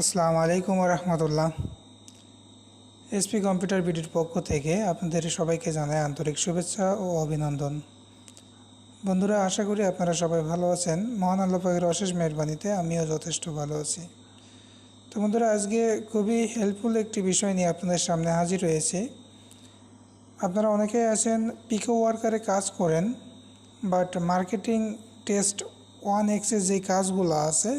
আসসালামু আলাইকুম রহমতুল্লাহ। SP computer বিডির পক্ষ থেকে আপনাদের সবাইকে জানাই আন্তরিক শুভেচ্ছা ও অভিনন্দন। বন্ধুরা, আশা করি আপনারা সবাই ভালো আছেন। মহান আল্লাহ পাকের অশেষ মেহেরবানিতে আমিও যথেষ্ট ভালো আছি। তো বন্ধুরা, আজকে খুবই হেল্পফুল একটি বিষয় নিয়ে আপনাদের সামনে হাজির হয়েছি। আপনারা অনেকেই আছেন পিকো ওয়ার্কারে কাজ করেন, বাট মার্কেটিং টেস্ট 1X'ের যে কাজগুলো আছে,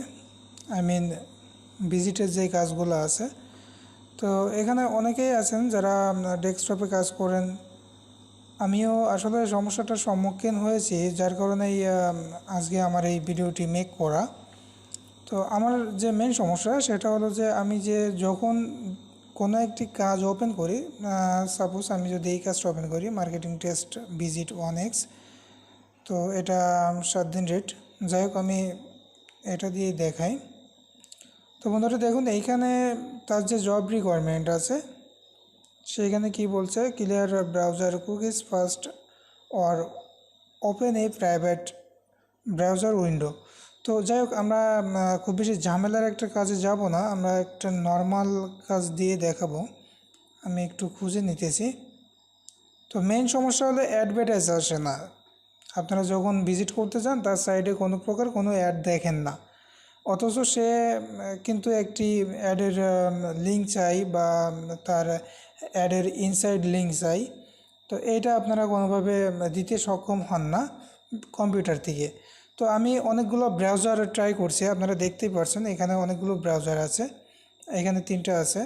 ভিজিটের যে কাজগুলো আছে, তো এখানে অনেকেই আছেন যারা ডেস্কটপে কাজ করেন। আমিও আসলে সমস্যাটার সম্মুখীন হয়েছি, যার কারণেই আজকে আমার এই ভিডিওটি মেক করা। তো আমার যে মেন সমস্যা সেটা হলো যে আমি যখন কোনো একটি কাজ ওপেন করি, সাপোজ আমি যদি এই কাজটা ওপেন করি মার্কেটিং টেস্ট ভিজিট 1X, তো এটা 7 দিন রেট। যাই হোক, আমি এটা দিয়ে দেখাই। তো বন্ধুরা দেখুন, এইখানে তার যে জব রিকোয়ারমেন্ট আছে সেইখানে কি বলছে, clear browser cookies first or open A private browser window. তো যাই হোক, আমরা খুব বেশি ঝামেলার একটা কাজে যাব না, আমরা একটা নর্মাল কাজ দিয়ে দেখাবো। আমি একটু খুঁজে নিতেছি। তো মেইন সমস্যা হলো অ্যাডভার্টাইজ আসে না। আপনারা যখন ভিজিট করতে যান তার সাইডে কোনো প্রকার কোনো অ্যাড দেখেন না, অথচ সে কিন্তু একটি অ্যাডের লিঙ্ক চাই বা তার অ্যাডের ইনসাইড লিঙ্ক চাই। তো এইটা আপনারা কোনোভাবে দিতে সক্ষম হন না কম্পিউটার থেকে। তো আমি অনেকগুলো ব্রাউজার ট্রাই করছি, আপনারা দেখতেই পাচ্ছেন এখানে অনেকগুলো ব্রাউজার আছে। এখানে 3টা আছে,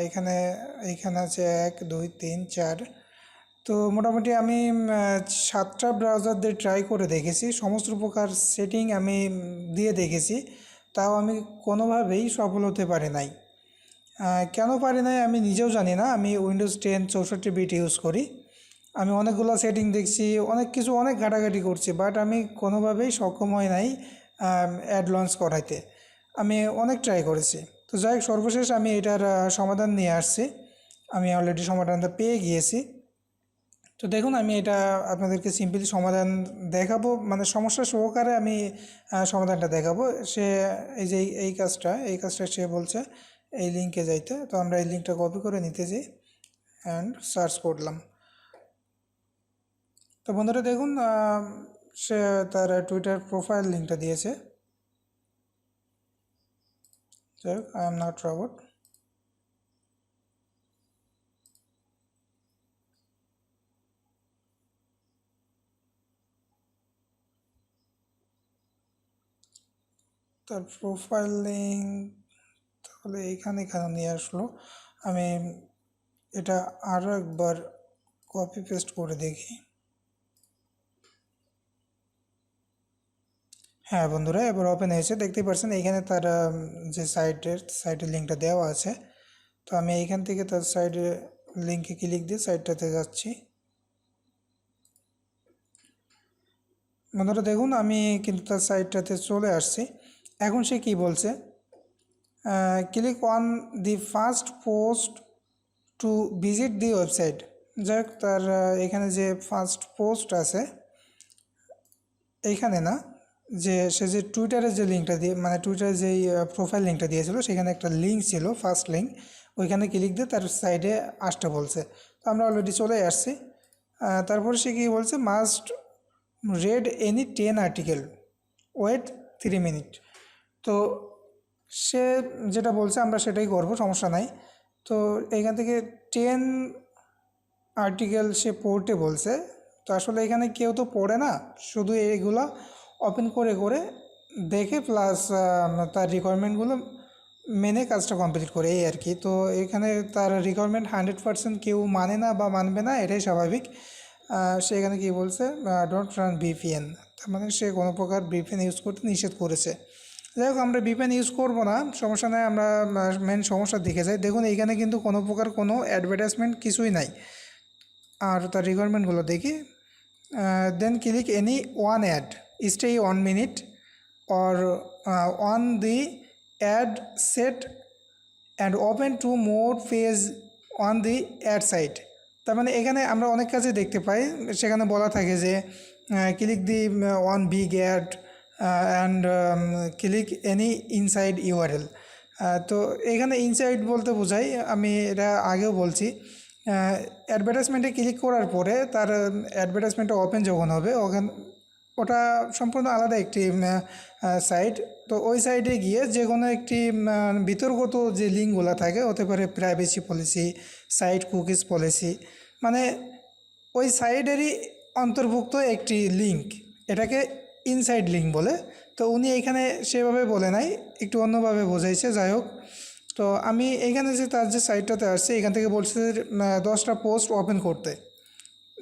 এখানে আছে 1 2 3 4। তো মোটামুটি আমি 7টা ব্রাউজার দিয়ে ট্রাই করে দেখেছি, সমস্ত প্রকার সেটিং আমি দিয়ে দেখেছি, তাও আমি কোনোভাবেই সফল হতে পারি নাই। কেন পারি নাই আমি নিজেও জানি না। আমি উইন্ডোজ 10 64 বিট ইউজ করি। আমি অনেকগুলো সেটিং দেখছি, অনেক ঘাটাঘাটি করছি, বাট আমি কোনোভাবেই সক্ষম হয় নাই অ্যাড লঞ্চ করাইতে। আমি অনেক ট্রাই করেছি। তো যাই হোক, সর্বশেষ আমি এটার সমাধান নিয়ে আসছি। আমি অলরেডি সমাধানটা পেয়ে গিয়েছি। তো দেখুন, আমি এটা আপনাদেরকে সিম্পলি সমাধান দেখাবো, মানে সমস্যা সহকারে আমি সমাধানটা দেখাবো। সে এই কাজটা সে বলছে এই লিঙ্কে যাইতে। তো আমরা এই লিঙ্কটা কপি করে নিতে যাই অ্যান্ড সার্চ করলাম। তো বন্ধুরা দেখুন, সে তার টুইটার প্রোফাইল লিঙ্কটা দিয়েছে। যাই হোক, আই এম নট রবট। তার প্রোফাইল লিঙ্ক তাহলে এইখানে কেন নিয়ে আসলো? আমি এটা আরও একবার কপি পেস্ট করে দেখি। হ্যাঁ বন্ধুরা, এবার ওপেন হয়েছে, দেখতেই পাচ্ছেন এইখানে তার যে সাইটের লিঙ্কটা দেওয়া আছে। তো আমি এইখান থেকে তার সাইডে লিঙ্কে ক্লিক দিয়ে সাইটটাতে যাচ্ছি। বন্ধুরা দেখুন, আমি কিন্তু তার সাইটটাতে চলে আসছি। এখন সে কি বলছে, click on the first post to visit the website. যাই হোক, তার এখানে যে ফার্স্ট পোস্ট আছে এইখানে না, সে যে টুইটারের যে লিঙ্কটা দিয়ে, মানে টুইটারের যেই প্রোফাইল লিঙ্কটা দিয়েছিল সেখানে একটা লিঙ্ক ছিল, ফার্স্ট লিঙ্ক, ওইখানে ক্লিক দিয়ে তার সাইডে আসতে বলছে। তো আমরা অলরেডি চলে আসছি। তারপরে সে কী বলছে, must read any 10 article, wait 3 minute. তো সে যেটা বলছে আমরা সেটাই করব, সমস্যা নাই। তো এইখান থেকে 10 আর্টিকেল সে পড়তে বলছে। তো আসলে এখানে কেউ তো পড়ে না, শুধু এইগুলো ওপেন করে করে দেখে, প্লাস তার রিকোয়ারমেন্টগুলো মেনে কাজটা কমপ্লিট করে, এই আর কি। তো এখানে তার রিকোয়ারমেন্ট 100% কেউ মানে না বা মানবে না, এটাই স্বাভাবিক। সে এখানে কী বলছে, ডোন্ট রান ভিপিএন, তার মানে সে কোনো প্রকার ভিপিএন ইউজ করতে নিষেধ করেছে। যাই হোক, আমরা ভিপিএন ইউজ করবো না, সমস্যা নাই। আমরা মেন সমস্যার দিকে যাই। দেখুন, এইখানে কিন্তু কোনো প্রকার কোনো অ্যাডভার্টাইজমেন্ট কিছুই নাই। আর তার রিকোয়ারমেন্টগুলো দেখি। Then click any one ad, stay 1 minute or on the ad set and open two more page on the ad site. তার মানে এখানে আমরা অনেক কাজে দেখতে পাই, সেখানে বলা থাকে যে click the one big ad and click any inside URL. তো এখানে ইনসাইট বলতে বোঝাই, আমি এটা আগেও বলছি, অ্যাডভার্টাইজমেন্টে ক্লিক করার পরে তার অ্যাডভার্টাইজমেন্টটা ওপেন যখন হবে ওটা সম্পূর্ণ আলাদা একটি সাইট। তো ওই সাইটে গিয়ে যে কোনো একটি বিতর্কত যে লিঙ্কগুলো থাকে, হতে পারে privacy policy, site cookies policy, মানে ওই সাইডেরই অন্তর্ভুক্ত একটি লিঙ্ক, এটাকে ইনসাইড লিঙ্ক বলে। তো উনি এইখানে সেভাবে বলে নাই, একটু অন্যভাবে বোঝাইছে। যাই হোক, তো আমি এইখানে যে তার যে সাইটটাতে আসছে, এখান থেকে বলছে 10টা পোস্ট ওপেন করতে।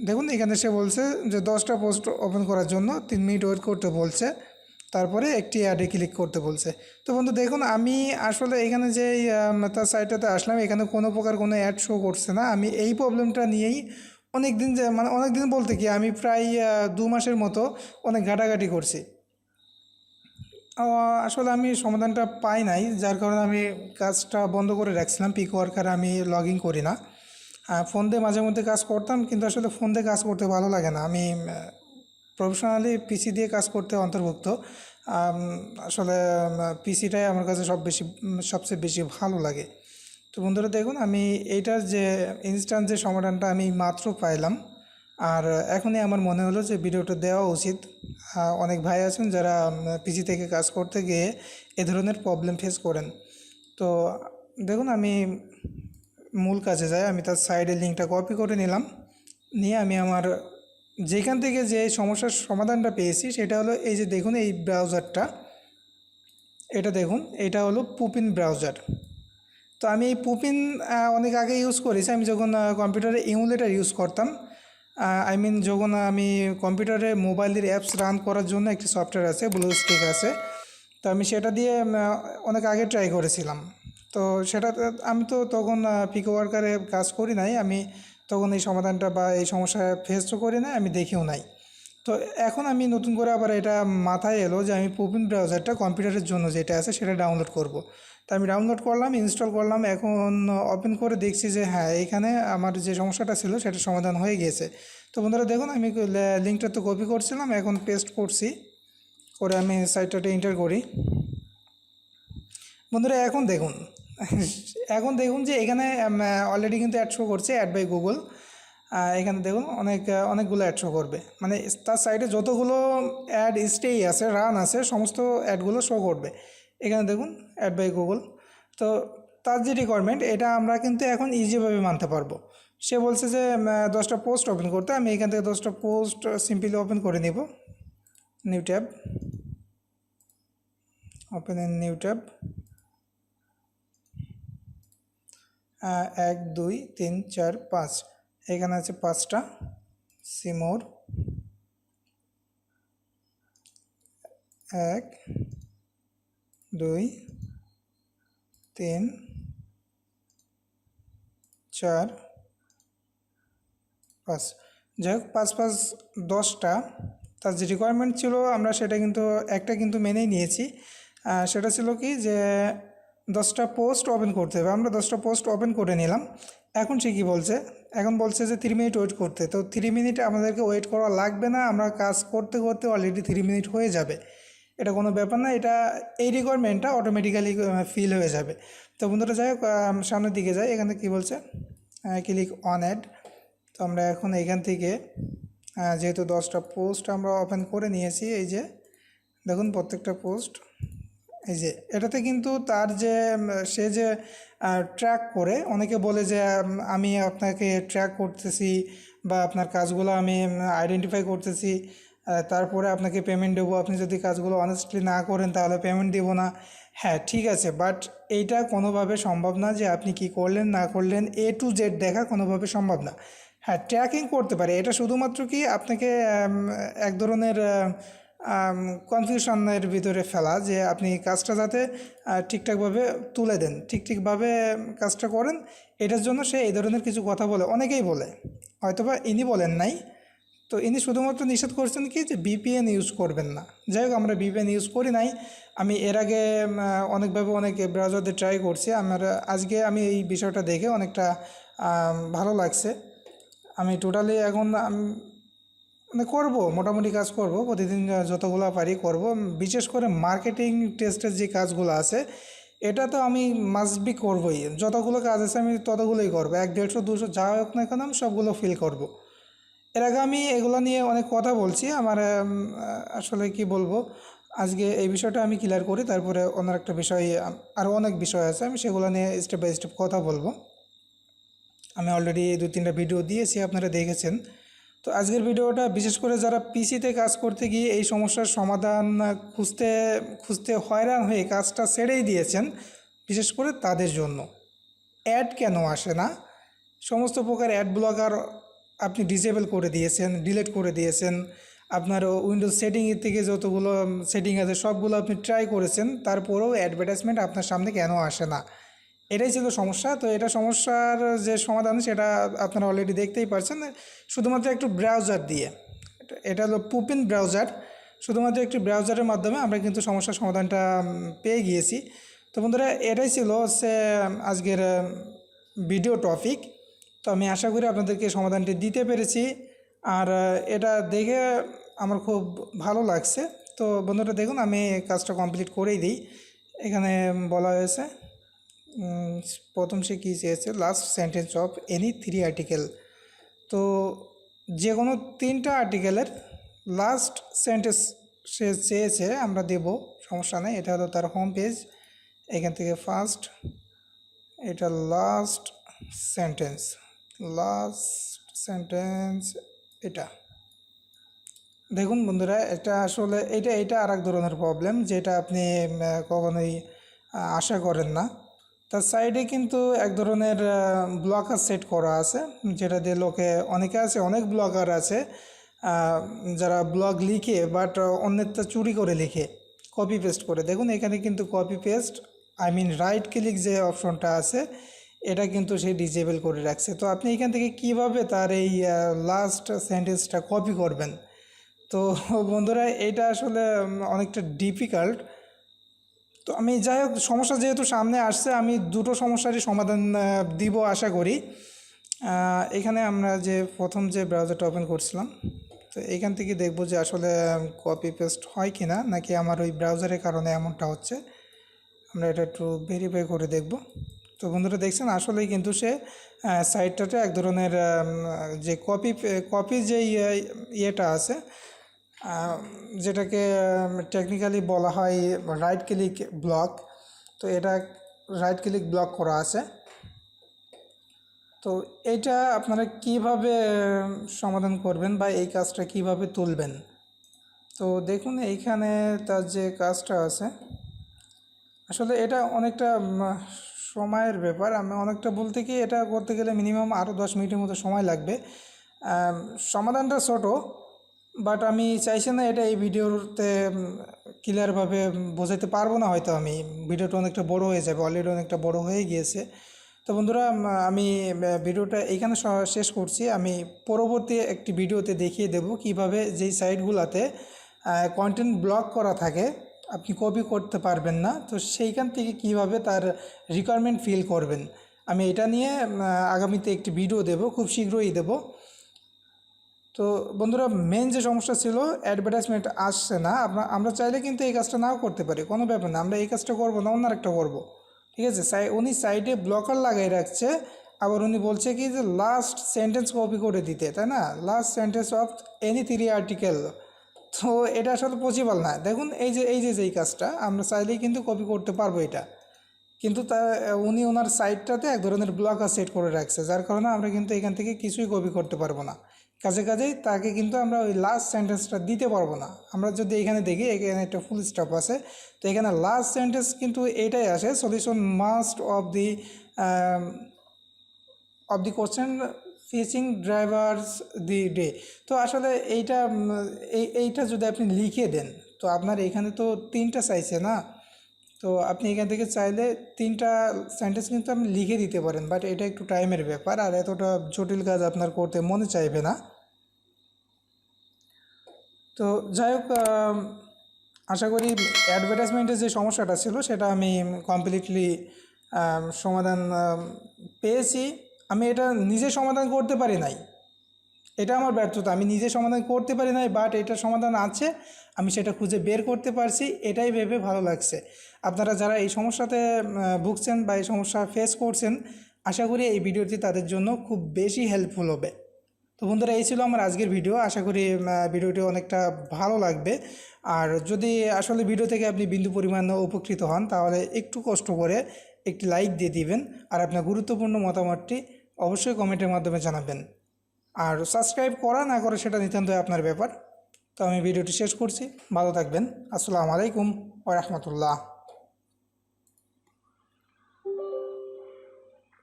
দেখুন এখানে সে বলছে যে 10টা পোস্ট ওপেন করার জন্য 3 মিনিট ওয়েট করতে বলছে, তারপরে একটি অ্যাডে ক্লিক করতে বলছে। তো বন্ধু দেখুন, আমি আসলে এখানে যে তার সাইটটাতে আসলাম, এখানে কোনো প্রকার কোনো অ্যাড শো করছে না। আমি এই প্রবলেমটা নিয়েই অনেক দিন, যে মানে অনেক দিন বলতে কি, আমি প্রায় 2 মাসের মতো অনেক ঘাটাঘাটি করছি। আসলে আমি সমাধানটা পাই নাই, যার কারণে আমি কাজটা বন্ধ করে রাখছিলাম। পিকওয়ার্কার আমি লগ ইন করি না। ফোন দিয়ে মাঝে মধ্যে কাজ করতাম, কিন্তু আসলে ফোন দিয়ে কাজ করতে ভালো লাগে না। আমি প্রফেশনালি পিসি দিয়ে কাজ করতে অন্তর্ভুক্ত। আসলে পিসিটাই আমার কাছে সবচেয়ে বেশি ভালো লাগে। তো বন্ধুরা দেখুন, আমি এইটার যে ইনস্ট্যান্ট যে সমাধানটা আমি মাত্র পাইলাম, আর এখনই আমার মনে হলো যে ভিডিওটা দেওয়া উচিত। অনেক ভাই আছেন যারা পিসি থেকে কাজ করতে গিয়ে এ ধরনের প্রবলেম ফেস করেন। তো দেখুন, আমি মূল কাজে যাই। আমি তার সাইডের লিঙ্কটা কপি করে নিলাম, নিয়ে আমি আমার যেখান থেকে যে সমস্যার সমাধানটা পেয়েছি সেটা হলো এই যে দেখুন, এই ব্রাউজারটা, এটা দেখুন, এটা হলো পুপিন ব্রাউজার। তো আমি এই পুপিন অনেক আগে ইউজ করেছি। আমি যখন কম্পিউটারে ইমুলেটার ইউজ করতাম, যখন আমি কম্পিউটারে মোবাইলের অ্যাপস রান করার জন্য একটি সফটওয়্যার আছে, ব্লু স্টিক আছে। তো আমি সেটা দিয়ে অনেক আগে ট্রাই করেছিলাম। তো সেটা আমি তো তখন পিকওয়ার্কারে কাজ করি নাই, আমি তখন এই সমাধানটা বা এই সমস্যা ফেসও করি নাই, আমি দেখিও নাই। তো এখন আমি নতুন করে আবার এটা মাথায় এলো যে আমি পুপিন ব্রাউজারটা কম্পিউটারের জন্য যেটা আছে সেটা ডাউনলোড করব। তো আমি ডাউনলোড করলাম, ইনস্টল করলাম, এখন ওপেন করে দেখছি যে হ্যাঁ, এখানে আমার যে সমস্যাটা ছিল সেটা সমাধান হয়ে গিয়েছে। তো বন্ধুরা দেখুন, আমি লিঙ্কটা তো কপি করছিলাম, এখন পেস্ট করছি, করে আমি সাইটটাতে এন্টার করি। বন্ধুরা এখন দেখুন যে এখানে অলরেডি কিন্তু অ্যাড শো করছে, অ্যাড বাই গুগল। এখানে দেখুন অনেকগুলো অ্যাড শো করবে, মানে তার সাইডে যতগুলো অ্যাড স্টেই আছে, রান আছে, সমস্ত অ্যাডগুলো শো করবে। এখানে দেখুন অ্যাড বাই গুগল। তো তার যে রিকোয়ারমেন্ট, এটা আমরা কিন্তু এখন ইজিভাবে মানতে পারবো। সে বলছে যে 10টা পোস্ট ওপেন করতে, আমি এখান থেকে 10টা পোস্ট সিম্পলি ওপেন করে নিব। New tab, open in new tab. 1 2 3 4 5, এখানে আছে 5টা। সিমোর 1 2 3 4 5, যাই হোক 5 5 10টা। তার যে রিকোয়ারমেন্ট ছিল আমরা সেটা কিন্তু একটা কিন্তু মেনেই নিয়েছি। সেটা ছিল কি যে 10টা পোস্ট ওপেন করতে হবে। আমরা 10টা পোস্ট ওপেন করে নিলাম। এখন সে কী বলছে, এখন বলছে যে 3 মিনিট ওয়েট করতে। তো 3 মিনিট আমাদেরকে ওয়েট করা লাগবে না, আমরা কাজ করতে করতে অলরেডি 3 মিনিট হয়ে যাবে। এটা কোনো ব্যাপার না, এটা এই রিকোয়ারমেন্টটা অটোমেটিক্যালি ফিল হয়ে যাবে। তো বন্ধুরা যাই হোক, সামনের দিকে যাই। এখানে কী বলছে, ক্লিক অন অ্যাড। তো আমরা এখন এখান থেকে যেহেতু 10টা পোস্ট আমরা ওপেন করে নিয়েছি, এই যে দেখুন প্রত্যেকটা পোস্ট, এই যে এটাতে কিন্তু তার যে সে যে ট্র্যাক করে, অনেকে বলে যে আমি আপনাকে ট্র্যাক করতেছি বা আপনার কাজগুলো আমি আইডেন্টিফাই করতেছি, তারপরে আপনাকে পেমেন্ট দেবো, আপনি যদি কাজগুলো অনেস্টলি না করেন তাহলে পেমেন্ট দেবো না। হ্যাঁ ঠিক আছে, বাট এইটা কোনোভাবে সম্ভব না যে আপনি কি করলেন না করলেন A to Z দেখা কোনোভাবে সম্ভব না। হ্যাঁ, ট্র্যাকিং করতে পারে, এটা শুধুমাত্র কি আপনাকে এক ধরনের কনফিউশনের ভিতরে ফেলা, যে আপনি কাজটা যাতে ঠিকঠাকভাবে তুলে দেন, ঠিকঠাকভাবে কাজটা করেন, এটার জন্য সে এই ধরনের কিছু কথা বলে, অনেকেই বলে, হয়তোবা ইনি বলেন নাই। তো ইনি শুধুমাত্র নিষেধ করছেন কি যে VPN ইউজ করবেন না। যাই হোক, আমরা VPN ইউজ করি নাই। আমি এর আগে অনেকভাবে অনেক ব্রাউজারে ট্রাই করছি। আজকে আমি এই বিষয়টা দেখে অনেকটা ভালো লাগছে। আমি টোটালি এখন মানে করবো, মোটামুটি কাজ করব, প্রতিদিন যতগুলো পারি করব। বিশেষ করে মার্কেটিং টেস্টের যে কাজগুলো আছে এটা তো আমি মাস্ট বি করবোই, যতগুলো কাজ আছে আমি ততগুলোই করবো, 100, 150, 200 যা হোক না কেন আমি সবগুলো ফিল করব। এর আগে আমি এগুলো নিয়ে অনেক কথা বলছি, আমার আসলে কি বলবো, আজকে এই বিষয়টা আমি ক্লিয়ার করি, তারপরে অন্য একটা বিষয়, আরও অনেক বিষয় আছে আমি সেগুলো নিয়ে স্টেপ বাই স্টেপ কথা বলবো। আমি অলরেডি 2-3টা ভিডিও দিয়েছি, আপনারা দেখেছেন। তো আজকের ভিডিওটা বিশেষ করে যারা পিসিতে কাজ করতে গিয়ে এই সমস্যার সমাধান খুঁজতে খুঁজতে হয়রান হয়ে কাজটা ছেড়েই দিয়েছেন, বিশেষ করে তাদের জন্য। অ্যাড কেন আসে না, সমস্ত প্রকার অ্যাড ব্লকার আপনি ডিসেবল করে দিয়েছেন, ডিলিট করে দিয়েছেন, আপনার উইন্ডোজ সেটিংয়ের থেকে যতগুলো সেটিং আছে সবগুলো আপনি ট্রাই করেছেন, তারপরেও অ্যাডভার্টাইজমেন্ট আপনার সামনে কেন আসে না, এটাই ছিল সমস্যা। তো এটা সমস্যার যে সমাধান সেটা আপনারা অলরেডি দেখতেই পারছেন, শুধুমাত্র একটু ব্রাউজার দিয়ে, এটা হলো পুপিন ব্রাউজার, শুধুমাত্র একটি ব্রাউজারের মাধ্যমে আমরা কিন্তু সমস্যার সমাধানটা পেয়ে গিয়েছি। তো বন্ধুরা, এটাই ছিল হচ্ছে আজকের ভিডিও টপিক। তো আমি আশা করি আপনাদেরকে সমাধানটি দিতে পেরেছি, আর এটা দেখে আমার খুব ভালো লাগছে। তো বন্ধুরা দেখুন, আমি কাজটা কমপ্লিট করেই দিই। এখানে বলা হয়েছে প্রথম সে কী চেয়েছে, last sentence of any 3 article. তো যে কোনো 3টা আর্টিকেলের লাস্ট সেন্টেন্স সে চেয়েছে, আমরা দেব, সমস্যা নেই। এটা হলো তার হোম পেজ, এখান থেকে ফার্স্ট, এটা লাস্ট সেন্টেন্স এটা। দেখুন বন্ধুরা, এটা আসলে এটা আর এক ধরনের প্রবলেম, যেটা আপনি কখনোই আশা করেন না। তার সাইডে কিন্তু এক ধরনের ব্লকার সেট করা আছে, যেটা দিয়ে লোকে অনেকে আছে, অনেক ব্লগার আছে যারা ব্লগ লিখে বাট অন্যেরটা চুরি করে লিখে, কপি পেস্ট করে। দেখুন এখানে কিন্তু কপি পেস্ট, রাইট ক্লিক যে অপশনটা আছে এটা কিন্তু সে ডিসেবল করে রাখছে। তো আপনি এখান থেকে কিভাবে তার এই লাস্ট সেন্টেন্সটা কপি করবেন? তো বন্ধুরা, এটা আসলে অনেকটা ডিফিকাল্ট। তো আমি যাই হোক, সমস্যা যেহেতু সামনে আসছে, আমি দুটো সমস্যারই সমাধান দিব আশা করি। এখানে আমরা যে প্রথম যে ব্রাউজারটা ওপেন করছিলাম, তো এইখান থেকে দেখব যে আসলে কপি পেস্ট হয় কি না, নাকি আমার ওই ব্রাউজারের কারণে এমনটা হচ্ছে। আমরা এটা একটু ভেরিফাই করে দেখব। তো বন্ধুরা দেখছেন, আসলেই কিন্তু সে সাইটটাতে এক ধরনের যে কপি যে ইয়েটা আছে, যেটাকে টেকনিক্যালি বলা হয় রাইট ক্লিক ব্লক। তো এটা রাইট ক্লিক ব্লক করা আছে। তো এইটা আপনারা কিভাবে সমাধান করবেন বা এই কাজটা কিভাবে তুলবেন? তো দেখুন এইখানে তার যে কাজটা আছে, আসলে এটা অনেকটা সময়ের ব্যাপার। আমি অনেকটা বলতে কি, এটা করতে গেলে মিনিমাম আরও 10 মিনিটের মতো সময় লাগবে। সমাধানটা ছোটো, বাট আমি চাইছি না এটা এই ভিডিওতে ক্লিয়ারভাবে বোঝাতে পারবো না, হয়তো আমি ভিডিওটা অনেকটা বড় হয়ে যাবে, অলরেডি অনেকটা বড় হয়ে গিয়েছে। তো বন্ধুরা, আমি ভিডিওটা এইখানে শেষ করছি। আমি পরবর্তী একটি ভিডিওতে দেখিয়ে দেব কিভাবে যেই সাইটগুলোতে কন্টেন্ট ব্লক করা থাকে, আপনি কপি করতে পারবেন না, তো সেইখান থেকে কিভাবে তার রিকোয়ারমেন্ট ফিল করবেন। আমি এটা নিয়ে আগামীতে একটি ভিডিও দেব, খুব শীঘ্রই দেব। তো বন্ধুরা, মেন যে সমস্যা ছিল, অ্যাডভার্টাইজমেন্ট আসছে না। আমরা চাইলে কিন্তু এই কাজটা নাও করতে পারি, কোনো ব্যাপার না। আমরা এই কাজটা করবো না, অন্য একটা করবো, ঠিক আছে। উনি সাইডে ব্লকার লাগাই রাখছে, আবার উনি বলছে কি যে লাস্ট সেন্টেন্স কপি করে দিতে, তাই না, last sentence of any 3 article. তো এটা আসলে পসিবল না। দেখুন যেই কাজটা আমরা চাইলেই কিন্তু কপি করতে পারবো এটা, কিন্তু উনি ওনার সাইটটাতে এক ধরনের ব্লকার সেট করে রাখছে, যার কারণে আমরা কিন্তু এখান থেকে কিছুই কপি করতে পারবো না। কাজেই তাকে কিন্তু আমরা ওই লাস্ট সেন্টেন্সটা দিতে পারবো না। আমরা যদি এখানে দেখি, এখানে একটা ফুল স্টপ আছে, তো এখানে লাস্ট সেন্টেন্স কিন্তু এইটাই আসে, solution must of the question fetching drivers the day. তো আসলে এইটা যদি আপনি লিখে দেন, তো আপনার এখানে তো 3টা চাইছে না, তো আপনি এখান থেকে চাইলে 3টা সেন্টেন্স কিন্তু আপনি লিখে দিতে পারেন, বাট এটা একটু টাইমের ব্যাপার, আর এতটা জটিল কাজ আপনার করতে মনে চাইবে না। তো যাই হোক, আশা করি অ্যাডভার্টাইজমেন্টের যে সমস্যাটা ছিল সেটা আমি কমপ্লিটলি সমাধান পেয়েছি। আমি এটা নিজে সমাধান করতে পারি নাই, এটা আমার ব্যর্থতা, আমি নিজে সমাধান করতে পারি নাই, বাট এটার সমাধান আছে, আমি সেটা খুঁজে বের করতে পারছি, এটাই ভেবে ভালো লাগছে। আপনারা যারা এই সমস্যাতে ভুগছেন বা এই সমস্যা ফেস করছেন, আশা করি এই ভিডিওটি তাদের জন্য খুব বেশি হেল্পফুল হবে। তো বন্ধুরা, এই ছিল আমার আজকের ভিডিও। আশা করি ভিডিওটি অনেকটা ভালো লাগবে। আর যদি আসলে ভিডিও থেকে আপনি বিন্দু পরিমাণ উপকৃত হন, তাহলে একটু কষ্ট করে একটি লাইক দিয়ে দিবেন, আর আপনার গুরুত্বপূর্ণ মতামতটি অবশ্যই কমেন্টের মাধ্যমে জানাবেন। আর সাবস্ক্রাইব করা না করে সেটা নিতান্তই আপনার ব্যাপার। তো আমি ভিডিওটি শেষ করছি, ভালো থাকবেন। আসসালামু আলাইকুম ওয়া রাহমাতুল্লাহ।